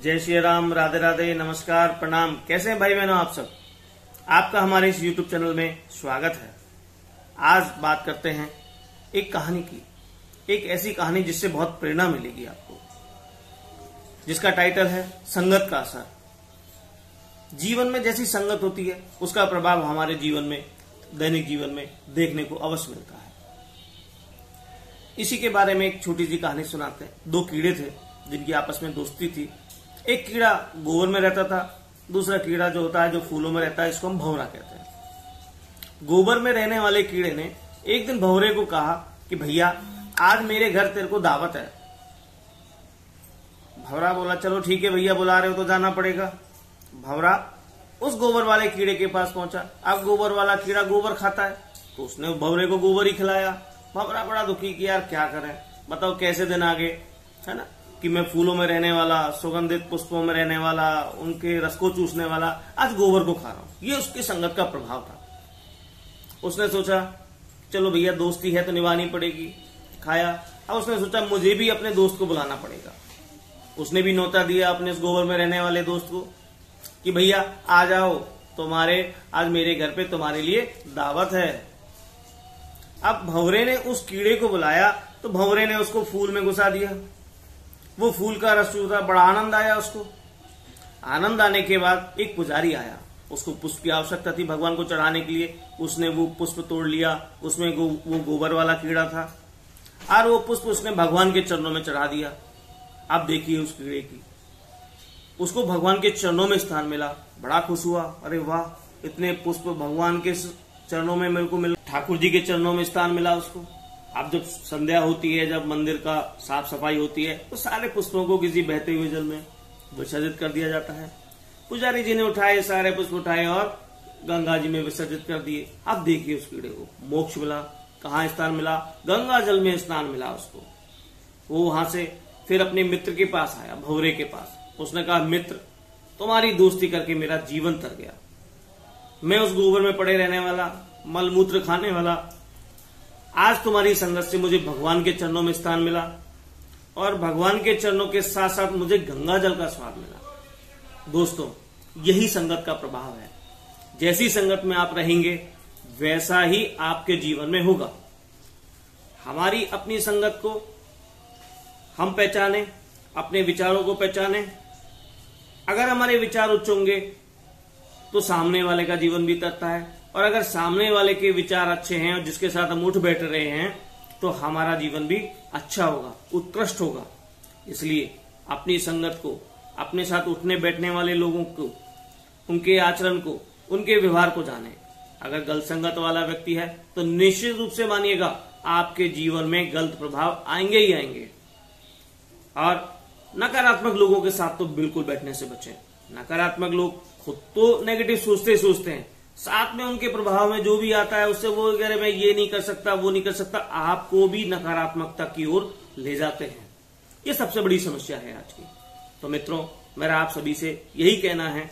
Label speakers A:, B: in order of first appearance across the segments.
A: जय श्री राम, राधे राधे, नमस्कार, प्रणाम। कैसे हैं भाई बहनों आप सब? आपका हमारे इस YouTube चैनल में स्वागत है। आज बात करते हैं एक कहानी की, एक ऐसी कहानी जिससे बहुत प्रेरणा मिलेगी आपको, जिसका टाइटल है संगत का असर। जीवन में जैसी संगत होती है उसका प्रभाव हमारे जीवन में, दैनिक जीवन में देखने को अवश्य मिलता है। इसी के बारे में एक छोटी सी कहानी सुनाते हैं। दो कीड़े थे जिनकी आपस में दोस्ती थी। एक कीड़ा गोबर में रहता था, दूसरा कीड़ा जो होता है जो फूलों में रहता है, इसको हम भंवरा कहते हैं। गोबर में रहने वाले कीड़े ने एक दिन भंवरे को कहा कि भैया आज मेरे घर तेरे को दावत है। भंवरा बोला चलो ठीक है भैया, बुला रहे हो तो जाना पड़ेगा। भंवरा उस गोबर वाले कीड़े के पास पहुंचा। अब गोबर वाला कीड़ा गोबर खाता है तो उसने भंवरे को गोबर ही खिलाया। भंवरा बड़ा दुखी कि यार क्या करें, बताओ कैसे दिन आगे, है ना, कि मैं फूलों में रहने वाला, सुगंधित पुष्पों में रहने वाला, उनके रस को चूसने वाला, आज गोबर को खा रहा हूं। ये उसकी संगत का प्रभाव था। उसने सोचा चलो भैया दोस्ती है तो निभानी पड़ेगी, खाया। अब उसने सोचा मुझे भी अपने दोस्त को बुलाना पड़ेगा। उसने भी न्योता दिया अपने इस गोबर में रहने वाले दोस्त को कि भैया आ जाओ, तुम्हारे आज मेरे घर पे तुम्हारे लिए दावत है। अब भंवरे ने उस कीड़े को बुलाया तो भंवरे ने उसको फूल में घुसा दिया। वो फूल का रस चूसा, बड़ा आनंद आया उसको। आनंद आने के बाद एक पुजारी आया, उसको पुष्प की आवश्यकता थी भगवान को चढ़ाने के लिए। उसने वो पुष्प तोड़ लिया, उसमें वो गोबर वाला कीड़ा था और वो पुष्प उसने भगवान के चरणों में चढ़ा दिया। अब देखिए उस कीड़े की, उसको भगवान के चरणों में स्थान मिला। बड़ा खुश हुआ, अरे वाह, इतने पुष्प भगवान के चरणों में मेरे को मिला, ठाकुर जी के चरणों में स्थान मिला उसको। अब जब संध्या होती है, जब मंदिर का साफ सफाई होती है तो सारे पुष्पों को किसी बहते हुए जल में विसर्जित कर दिया जाता है। पुजारी जी ने उठाए, सारे पुष्प उठाए और गंगा जी में विसर्जित कर दिए। अब देखिए उस कीड़े को मोक्ष मिला। कहाँ स्थान मिला? गंगा जल में स्नान मिला उसको। वो वहां से फिर अपने मित्र के पास आया, भंवरे के पास। उसने कहा मित्र, तुम्हारी दोस्ती करके मेरा जीवन तर गया। मैं उस गोबर में पड़े रहने वाला, मलमूत्र खाने वाला, आज तुम्हारी संगत से मुझे भगवान के चरणों में स्थान मिला और भगवान के चरणों के साथ साथ मुझे गंगा जल का स्वाद मिला। दोस्तों, यही संगत का प्रभाव है। जैसी संगत में आप रहेंगे वैसा ही आपके जीवन में होगा। हमारी अपनी संगत को हम पहचाने, अपने विचारों को पहचाने। अगर हमारे विचार उच्च होंगे तो सामने वाले का जीवन भी तरता है, और अगर सामने वाले के विचार अच्छे हैं और जिसके साथ हम उठ बैठ रहे हैं तो हमारा जीवन भी अच्छा होगा, उत्कृष्ट होगा। इसलिए अपनी संगत को, अपने साथ उठने बैठने वाले लोगों को, उनके आचरण को, उनके व्यवहार को जाने। अगर गलत संगत वाला व्यक्ति है तो निश्चित रूप से मानिएगा आपके जीवन में गलत प्रभाव आएंगे ही आएंगे। और नकारात्मक लोगों के साथ तो बिल्कुल बैठने से बचें। नकारात्मक लोग खुद तो नेगेटिव सोचते हैं, साथ में उनके प्रभाव में जो भी आता है उससे वो कह रहे मैं ये नहीं कर सकता, वो नहीं कर सकता, आपको भी नकारात्मकता की ओर ले जाते हैं। ये सबसे बड़ी समस्या है आज की। तो मित्रों, मेरा आप सभी से यही कहना है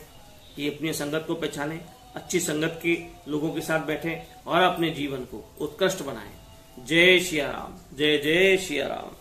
A: कि अपनी संगत को पहचानें, अच्छी संगत के लोगों के साथ बैठें और अपने जीवन को उत्कृष्ट बनाएं। जय श्री राम, जय जय श्री राम।